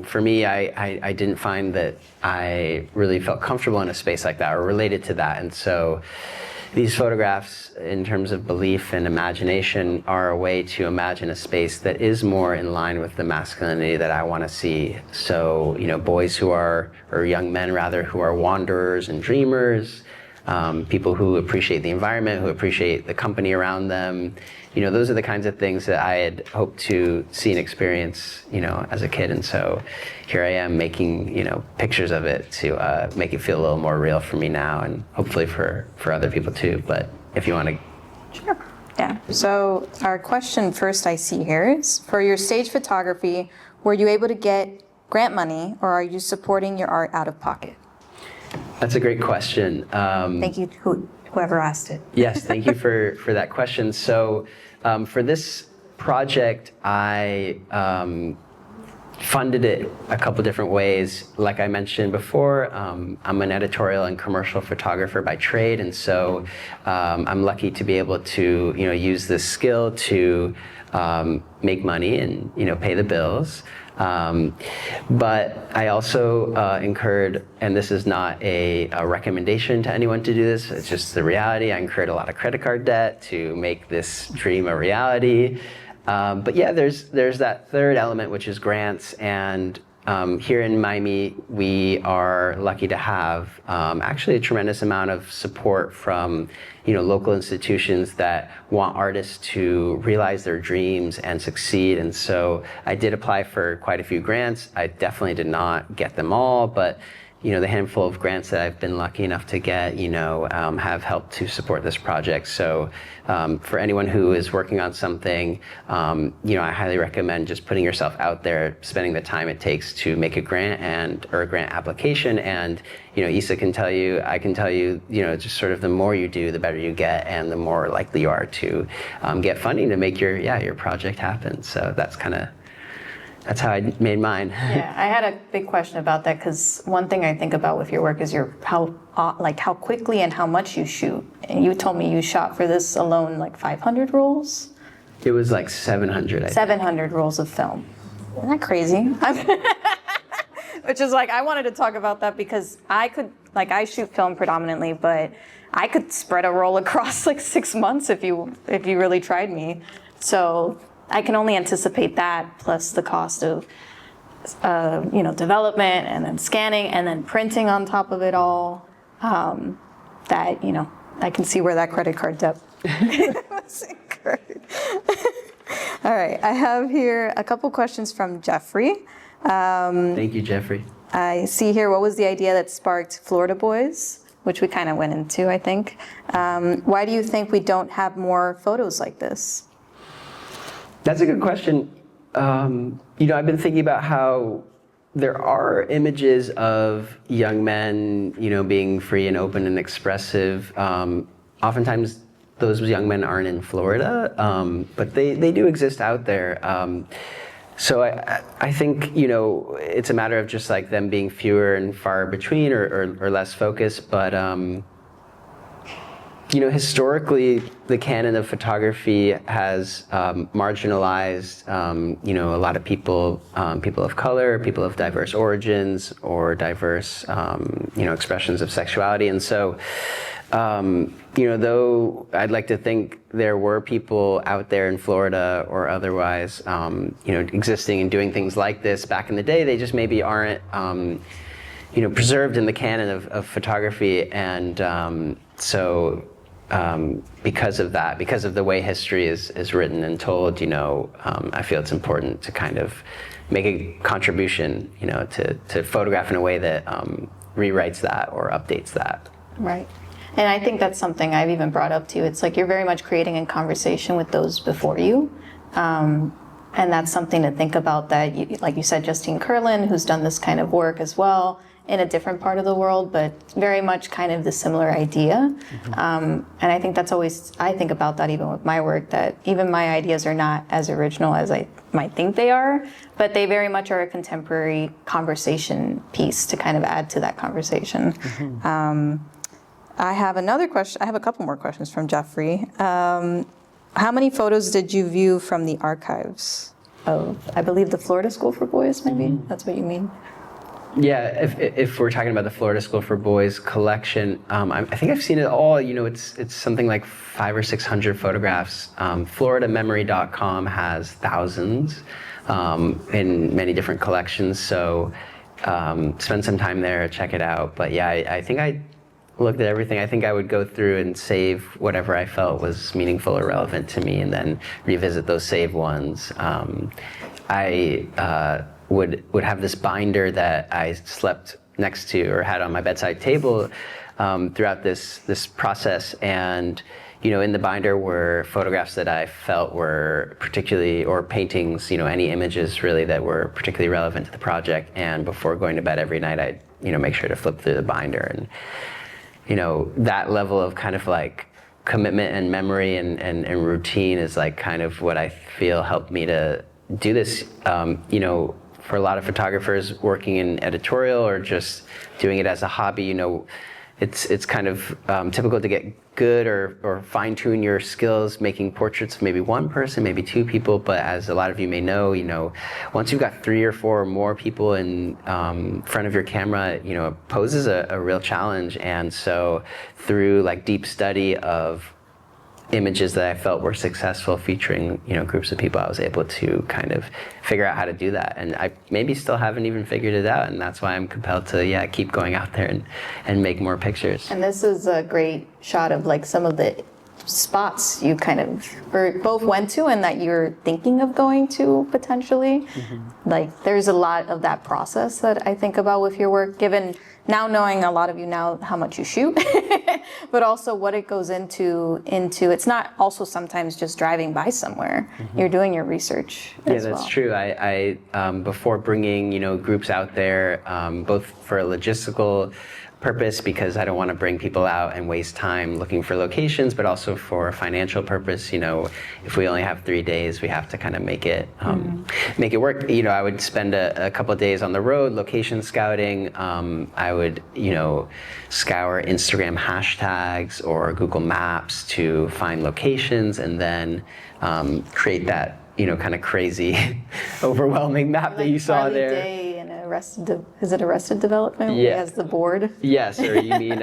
for me, I didn't find that I really felt comfortable in a space like that or related to that, and so these photographs, in terms of belief and imagination, are a way to imagine a space that is more in line with the masculinity that I want to see. So, boys who are, or young men rather, who are wanderers and dreamers, people who appreciate the environment, who appreciate the company around them. Those are the kinds of things that I had hoped to see and experience, as a kid. And so here I am making, pictures of it to make it feel a little more real for me now, and hopefully for other people too. But if you want to... Sure. Yeah. So our question first I see here is, for your stage photography, were you able to get grant money, or are you supporting your art out of pocket? That's a great question. Thank you, whoever asked it. Yes, thank you for that question. So for this project, I funded it a couple different ways. Like I mentioned before, I'm an editorial and commercial photographer by trade, and so I'm lucky to be able to use this skill to make money and pay the bills. But I also incurred, and this is not a recommendation to anyone to do this, it's just the reality, I incurred a lot of credit card debt to make this dream a reality. But yeah, there's that third element, which is grants, and here in Miami, we are lucky to have actually a tremendous amount of support from local institutions that want artists to realize their dreams and succeed. And so I did apply for quite a few grants. I definitely did not get them all, but the handful of grants that I've been lucky enough to get, have helped to support this project. So for anyone who is working on something, I highly recommend just putting yourself out there, spending the time it takes to make a grant or a grant application. And, Isa can tell you, I can tell you, just sort of the more you do, the better you get, and the more likely you are to get funding to make your project happen. So that's how I made mine. Yeah, I had a big question about that, because one thing I think about with your work is how quickly and how much you shoot. And you told me you shot for this alone like 500 rolls? It was like 700. 700 rolls of film. Isn't that crazy? Which is I wanted to talk about that because I shoot film predominantly, but I could spread a roll across 6 months if you really tried me. So I can only anticipate that, plus the cost of, development and then scanning and then printing on top of it all. I can see where that credit card debt was incurred. All right, I have here a couple questions from Jeffrey. Thank you, Jeffrey. I see here, what was the idea that sparked Florida Boys, which we kind of went into, I think. Why do you think we don't have more photos like this? That's a good question. I've been thinking about how there are images of young men, being free and open and expressive. Oftentimes, those young men aren't in Florida, but they do exist out there. So I think, it's a matter of just them being fewer and far between or less focused, but historically, the canon of photography has marginalized, a lot of people of color, people of diverse origins, or diverse, expressions of sexuality. And so, though I'd like to think there were people out there in Florida or otherwise, existing and doing things like this back in the day, they just maybe aren't, preserved in the canon of photography. And because of that, because of the way history is written and told, I feel it's important to kind of make a contribution, to photograph in a way that rewrites that or updates that. Right. And I think that's something I've even brought up to you. It's you're very much creating a conversation with those before you. And that's something to think about, that, like you said, Justine Kurland, who's done this kind of work as well in a different part of the world, but very much kind of the similar idea. And I think that's always, I think about that even with my work, that even my ideas are not as original as I might think they are, but they very much are a contemporary conversation piece to kind of add to that conversation. I have another question. I have a couple more questions from Jeffrey. How many photos did you view from the archives of, I believe, the Florida School for Boys, maybe? That's what you mean? Yeah, if we're talking about the Florida School for Boys collection, I think I've seen it all. You know, it's something like 500 or 600 photographs. FloridaMemory.com has thousands in many different collections. So spend some time there, check it out. But yeah, I think I looked at everything. I think I would go through and save whatever I felt was meaningful or relevant to me, and then revisit those saved ones. I would have this binder that I slept next to or had on my bedside table throughout this process, and you know, in the binder were photographs that I felt were particularly, or paintings, you know, any images really that were particularly relevant to the project. And before going to bed every night, I'd, you know, make sure to flip through the binder, and you know, that level of kind of like commitment and memory and routine is like kind of what I feel helped me to do this. You know, for a lot of photographers working in editorial or just doing it as a hobby, you know, it's kind of typical to get good or fine-tune your skills making portraits of maybe one person, maybe two people. But as a lot of you may know, you know, once you've got 3 or 4 or more people in front of your camera, you know, it poses a real challenge. And so through like deep study of images that I felt were successful featuring, you know, groups of people, I was able to kind of figure out how to do that. And I maybe still haven't even figured it out, and that's why I'm compelled to, yeah, keep going out there and make more pictures. And this is a great shot of like some of the spots you kind of, or both went to and that you're thinking of going to potentially. Like there's a lot of that process that I think about with your work, given now knowing a lot of you now how much you shoot, but also what it goes into it's not also sometimes just driving by somewhere. You're doing your research as well. Yeah, that's true. I before bringing, you know, groups out there, both for a logistical purpose, because I don't want to bring people out and waste time looking for locations, but also for a financial purpose. You know, if we only have 3 days, we have to kind of make it work. You know, I would spend a couple of days on the road, location scouting. I would, you know, scour Instagram hashtags or Google Maps to find locations, and then create that, you know, kind of crazy, overwhelming map that you saw there. Day in is it Arrested Development? Yeah. As the board? Yes, or you mean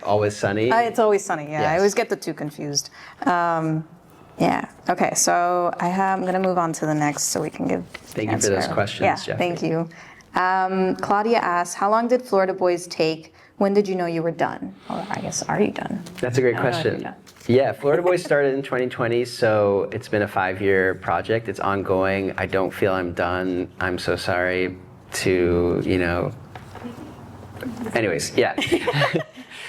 Always Sunny? It's Always Sunny, yeah. Yes. I always get the two confused. Yeah, okay, so I'm going to move on to the next so we can give Thank you for those questions, yeah, Jeffrey. Thank you. Claudia asks, how long did Florida Boys take? When did you know you were done? Or I guess, are you done? That's a great question. Yeah, Florida Boys started in 2020, so it's been a 5-year project. It's ongoing. I don't feel I'm done. I'm so sorry to, you know. Anyways, yeah.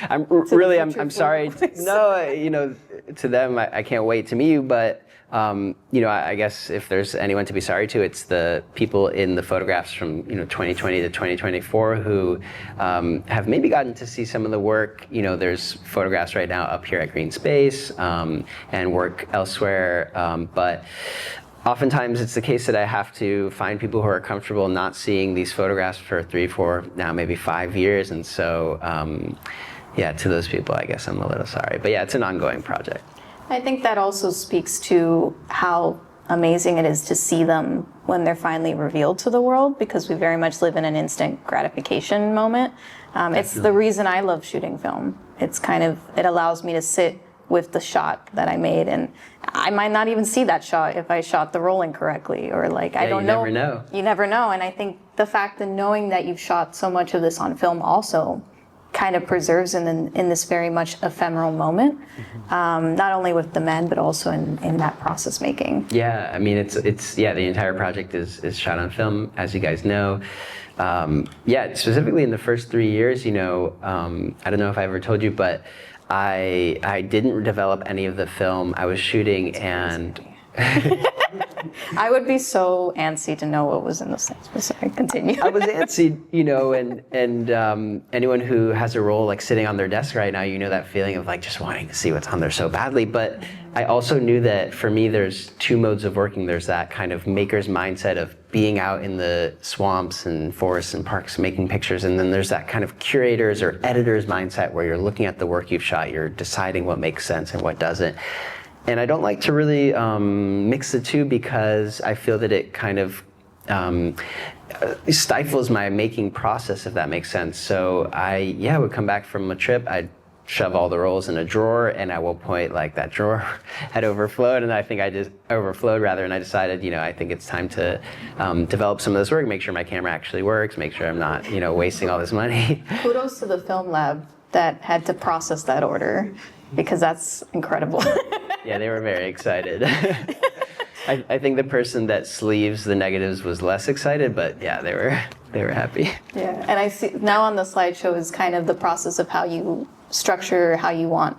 I'm sorry. No, you know, to them, I can't wait to meet you, but you know, I guess if there's anyone to be sorry to, it's the people in the photographs from, you know, 2020 to 2024 who have maybe gotten to see some of the work. You know, there's photographs right now up here at Green Space and work elsewhere, but oftentimes it's the case that I have to find people who are comfortable not seeing these photographs for 3, 4, now maybe 5 years, and so yeah, to those people, I guess I'm a little sorry, but yeah, it's an ongoing project. I think that also speaks to how amazing it is to see them when they're finally revealed to the world, because we very much live in an instant gratification moment. It's the reason I love shooting film. It's kind of, it allows me to sit with the shot that I made, and I might not even see that shot if I shot the rolling correctly, or like, I don't know. You never know. You never know, and I think the fact that knowing that you've shot so much of this on film also kind of preserves in this very much ephemeral moment, not only with the men, but also in that process making. Yeah, I mean, it's yeah, the entire project is shot on film, as you guys know. Yeah, specifically in the first 3 years, you know, I don't know if I ever told you, but I didn't develop any of the film I was shooting, and I would be so antsy to know what was in those things. But sorry, continue. I was antsy, and anyone who has a role like sitting on their desk right now, you know that feeling of like just wanting to see what's on there so badly. But I also knew that for me, there's two modes of working. There's that kind of maker's mindset of being out in the swamps and forests and parks making pictures, and then there's that kind of curator's or editor's mindset where you're looking at the work you've shot, you're deciding what makes sense and what doesn't. And I don't like to really mix the two because I feel that it kind of stifles my making process, if that makes sense. So I would come back from a trip, I'd shove all the rolls in a drawer, and at one point, like, that drawer had overflowed, and I think I just overflowed rather, and I decided, I think it's time to develop some of this work, make sure my camera actually works, make sure I'm not, wasting all this money. Kudos to the film lab that had to process that order, because that's incredible. Yeah, they were very excited. I think the person that sleeves the negatives was less excited, but yeah, they were happy. Yeah, and I see now on the slideshow is kind of the process of how you structure, how you want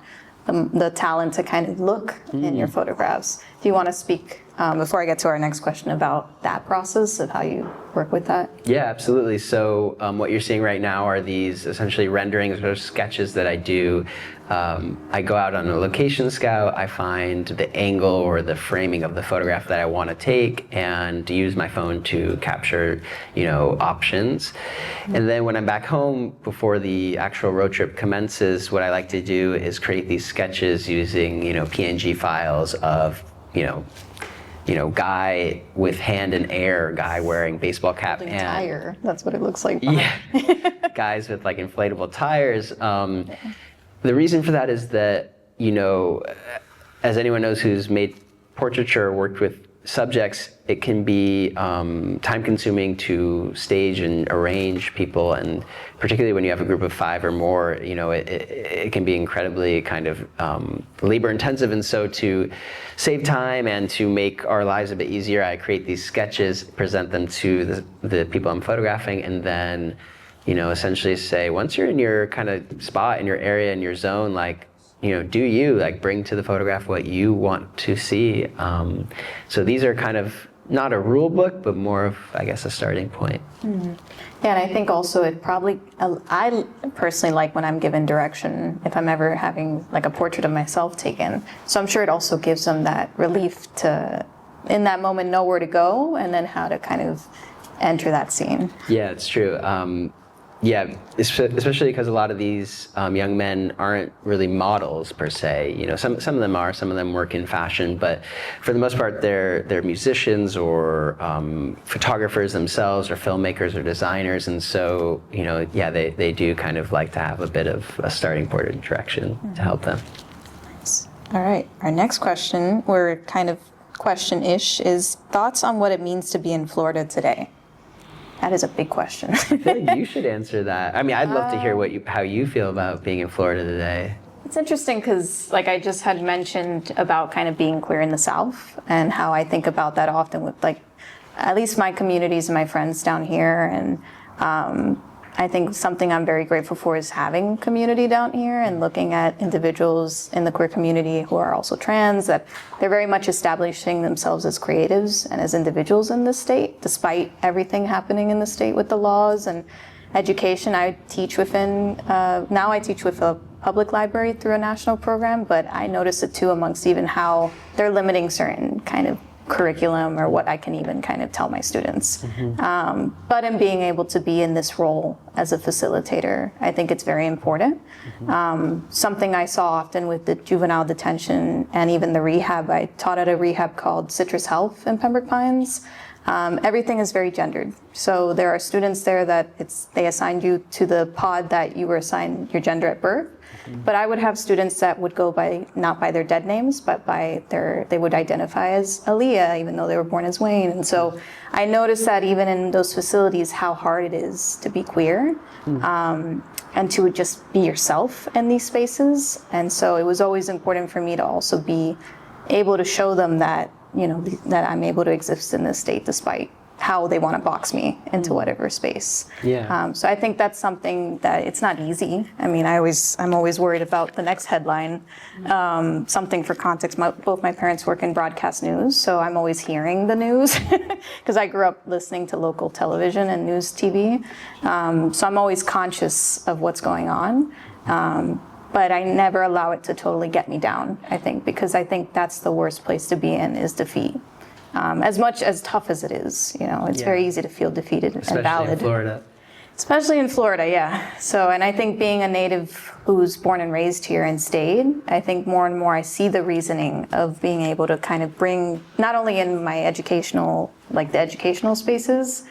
the talent to kind of look in your photographs. Do you want to speak, before I get to our next question, about that process of how you work with that? Yeah, absolutely. So what you're seeing right now are these essentially renderings or sketches that I do. I go out on a location scout, I find the angle or the framing of the photograph that I want to take and use my phone to capture, options. And then when I'm back home before the actual road trip commences, what I like to do is create these sketches using, PNG files of, guy with hand in air, guy wearing baseball cap Holding and a tire. That's what it looks like. Yeah, guys with like inflatable tires. The reason for that is that, as anyone knows who's made portraiture or worked with subjects, it can be time-consuming to stage and arrange people, and particularly when you have a group of 5 or more, it can be incredibly kind of labor-intensive. And so to save time and to make our lives a bit easier, I create these sketches, present them to the people I'm photographing, and then essentially say, once you're in your kind of spot, in your area, in your zone, like, do you, like, bring to the photograph what you want to see. So these are kind of not a rule book, but more of, I guess, a starting point. Mm-hmm. Yeah, and I think also I personally like when I'm given direction, if I'm ever having like a portrait of myself taken. So I'm sure it also gives them that relief to, in that moment, know where to go and then how to kind of enter that scene. Yeah, it's true. Yeah, especially because a lot of these young men aren't really models per se. Some of them are. Some of them work in fashion, but for the most part, they're musicians or photographers themselves, or filmmakers or designers, and so they do kind of like to have a bit of a starting point of direction to help them. Nice. All right, our next question, or kind of question-ish, is thoughts on what it means to be in Florida today. That is a big question. I feel like you should answer that. I mean, I'd love to hear how you feel about being in Florida today. It's interesting because, like I just had mentioned about kind of being queer in the South, and how I think about that often with, like, at least my communities and my friends down here. And I think something I'm very grateful for is having community down here and looking at individuals in the queer community who are also trans, that they're very much establishing themselves as creatives and as individuals in this state, despite everything happening in the state with the laws and education. I teach with a public library through a national program, but I notice it too amongst even how they're limiting certain kind of curriculum or what I can even kind of tell my students. Mm-hmm. But in being able to be in this role as a facilitator, I think it's very important. Mm-hmm. Something I saw often with the juvenile detention and even the rehab, I taught at a rehab called Citrus Health in Pembroke Pines. Everything is very gendered. So there are students there that they assigned you to the pod that you were assigned your gender at birth. Mm-hmm. But I would have students that would go not by their dead names, but they would identify as Aaliyah, even though they were born as Wayne. And so I noticed that even in those facilities, how hard it is to be queer, and to just be yourself in these spaces. And so it was always important for me to also be able to show them that, that I'm able to exist in this state despite how they want to box me into whatever space. Yeah. So I think that's something that it's not easy. I mean, I'm always worried about the next headline. Something for context, both my parents work in broadcast news, so I'm always hearing the news because I grew up listening to local television and news TV. So I'm always conscious of what's going on. But I never allow it to totally get me down, I think, because I think that's the worst place to be in, is defeat. As much as tough as it is, it's very easy to feel defeated and valid. Especially in Florida. Especially in Florida, yeah. So, and I think being a native who's born and raised here and stayed, I think more and more I see the reasoning of being able to kind of bring, not only in my educational, like the educational spaces,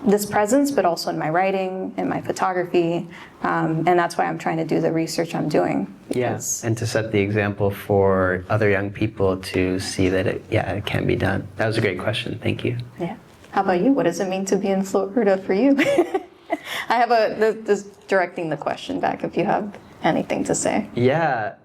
this presence, but also in my writing, in my photography, and that's why I'm trying to do the research I'm doing. Yes, and to set the example for other young people to see that it can be done. That was a great question. Thank you. Yeah. How about you? What does it mean to be in Florida for you? I have this directing the question back if you have anything to say. Yeah.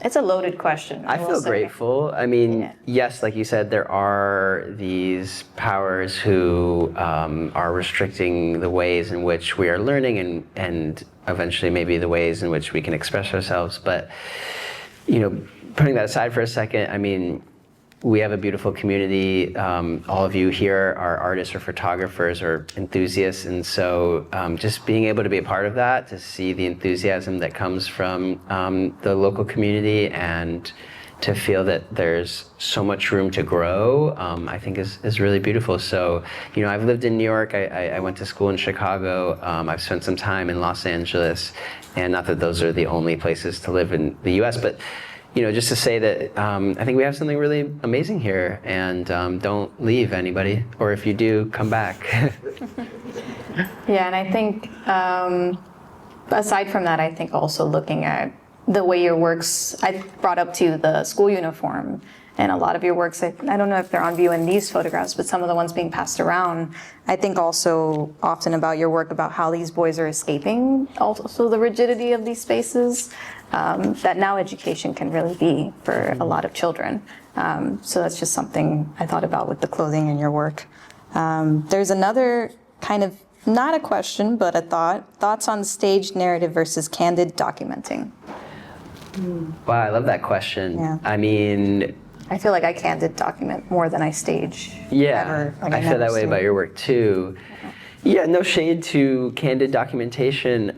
It's a loaded question. I feel grateful. I mean, yes, like you said, there are these powers who are restricting the ways in which we are learning and eventually maybe the ways in which we can express ourselves. But, putting that aside for a second, I mean, we have a beautiful community. All of you here are artists or photographers or enthusiasts. And so just being able to be a part of that, to see the enthusiasm that comes from the local community and to feel that there's so much room to grow, I think is really beautiful. So, I've lived in New York. I went to school in Chicago. I've spent some time in Los Angeles. And not that those are the only places to live in the US, but just to say that I think we have something really amazing here, and don't leave, anybody. Or if you do, come back. Yeah, and I think aside from that, I think also looking at the way your works, I brought up to the school uniform, and a lot of your works, I don't know if they're on view in these photographs, but some of the ones being passed around, I think also often about your work about how these boys are escaping also the rigidity of these spaces. That now education can really be for a lot of children. So that's just something I thought about with the clothing in your work. There's another kind of, not a question, but a thoughts on staged narrative versus candid documenting. Wow, I love that question. Yeah. I mean, I feel like I candid document more than I stage. Yeah, I feel that way about your work too. Yeah, no shade to candid documentation.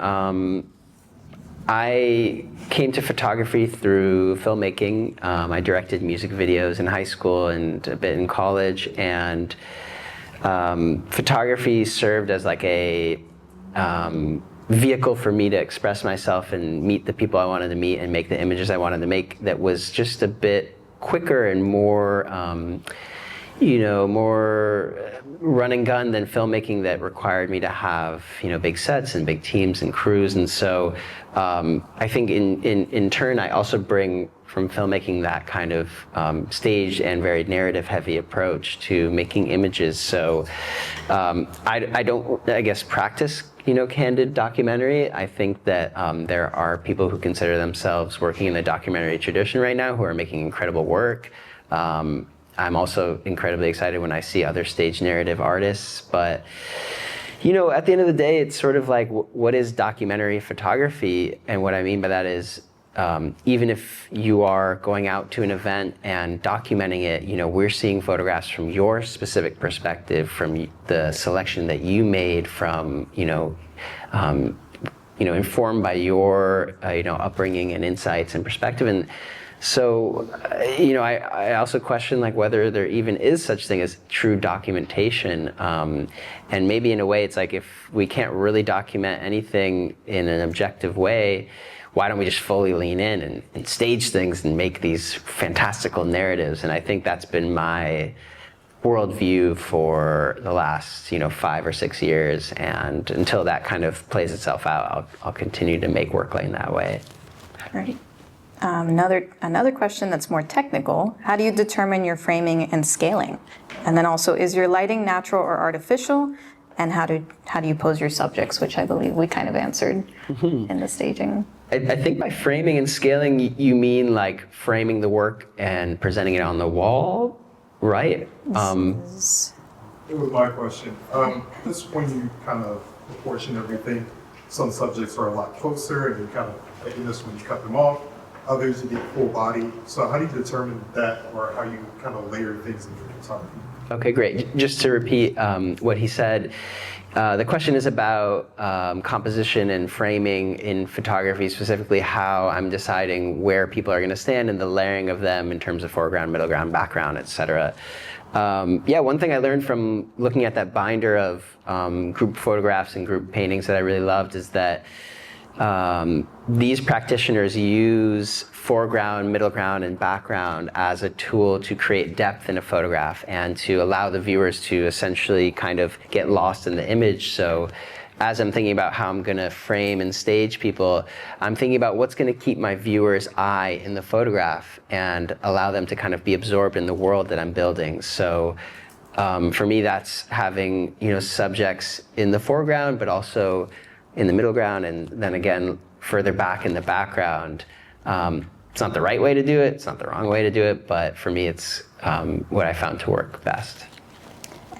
I came to photography through filmmaking. I directed music videos in high school and a bit in college, and photography served as like a vehicle for me to express myself and meet the people I wanted to meet and make the images I wanted to make that was just a bit quicker and more more run and gun than filmmaking that required me to have, big sets and big teams and crews. And so I think in turn, I also bring from filmmaking that kind of staged and very narrative heavy approach to making images. So I don't, I guess, practice candid documentary. I think that there are people who consider themselves working in the documentary tradition right now who are making incredible work. I'm also incredibly excited when I see other stage narrative artists, but at the end of the day, it's sort of like, what is documentary photography? And what I mean by that is, even if you are going out to an event and documenting it, we're seeing photographs from your specific perspective, from the selection that you made, from, informed by your, upbringing and insights and perspective. And so, I also question whether there even is such thing as true documentation. And maybe in a way, it's like, if we can't really document anything in an objective way, why don't we just fully lean in and stage things and make these fantastical narratives? And I think that's been my worldview for the last, 5 or 6 years. And until that kind of plays itself out, I'll continue to make work in that way. Right. Another question that's more technical: how do you determine your framing and scaling? And then also, is your lighting natural or artificial? And how do you pose your subjects, which I believe we kind of answered in the staging. I think by framing and scaling, you mean like framing the work and presenting it on the wall? right. It was my question. Just when you kind of proportion everything, some subjects are a lot closer, and you kind of, like in this one, you cut them off. Others, you get full body. So how do you determine that, or how you kind of layer things in your photography? Okay, great. Just to repeat what he said, the question is about composition and framing in photography, specifically how I'm deciding where people are going to stand and the layering of them in terms of foreground, middle ground, background, etc. Yeah, one thing I learned from looking at that binder of group photographs and group paintings that I really loved is that these practitioners use foreground, middle ground, and background as a tool to create depth in a photograph and to allow the viewers to essentially kind of get lost in the image. So as I'm thinking about how I'm going to frame and stage people, I'm thinking about what's going to keep my viewer's eye in the photograph and allow them to kind of be absorbed in the world that I'm building. So for me, that's having, subjects in the foreground, but also in the middle ground, and then again, further back in the background. It's not the right way to do it, it's not the wrong way to do it, but for me, it's what I found to work best.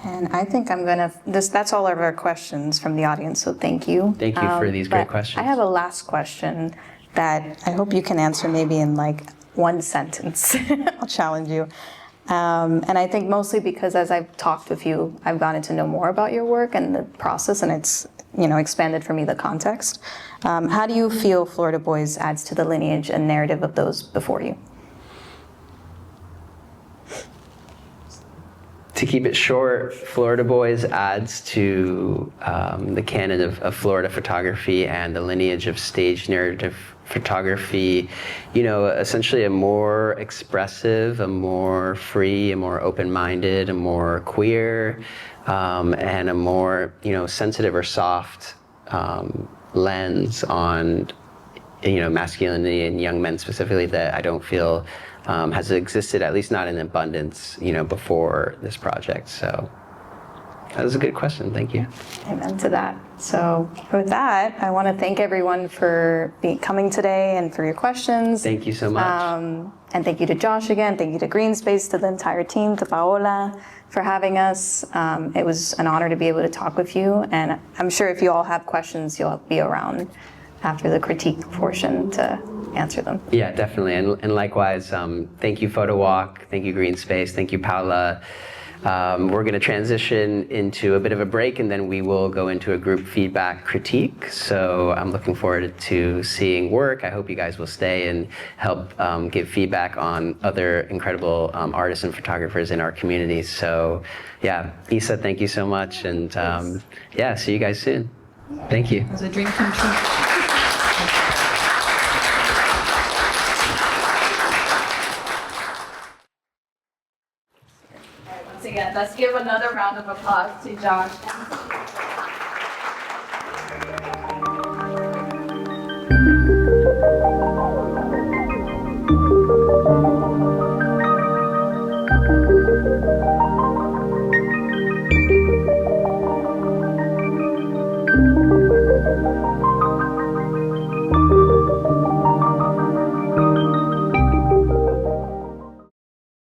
And I think that's all of our questions from the audience, so thank you. Thank you for these great questions. I have a last question that I hope you can answer maybe in like one sentence. I'll challenge you. And I think mostly because as I've talked with you, I've gotten to know more about your work and the process, and it's expanded for me the context. How do you feel Florida Boys adds to the lineage and narrative of those before you? To keep it short, Florida Boys adds to the canon of Florida photography and the lineage of stage narrative photography, essentially a more expressive, a more free, a more open-minded, a more queer, and a more, sensitive or soft lens on, masculinity in young men specifically that I don't feel has existed, at least not in abundance, before this project. So that was a good question. Thank you. Amen to that. So with that, I want to thank everyone for coming today and for your questions. Thank you so much. And thank you to Josh again. Thank you to Greenspace, to the entire team, to Paola for having us. It was an honor to be able to talk with you. And I'm sure if you all have questions, you'll be around after the critique portion to answer them. Yeah, definitely. And likewise, thank you, Photo Walk. Thank you, Greenspace. Thank you, Paola. We're going to transition into a bit of a break, and then we will go into a group feedback critique. So I'm looking forward to seeing work. I hope you guys will stay and help give feedback on other incredible artists and photographers in our community. So yeah, Isa, thank you so much. And yeah, see you guys soon. Thank you. It was a dream come true. Once again, let's give another round of applause to Josh.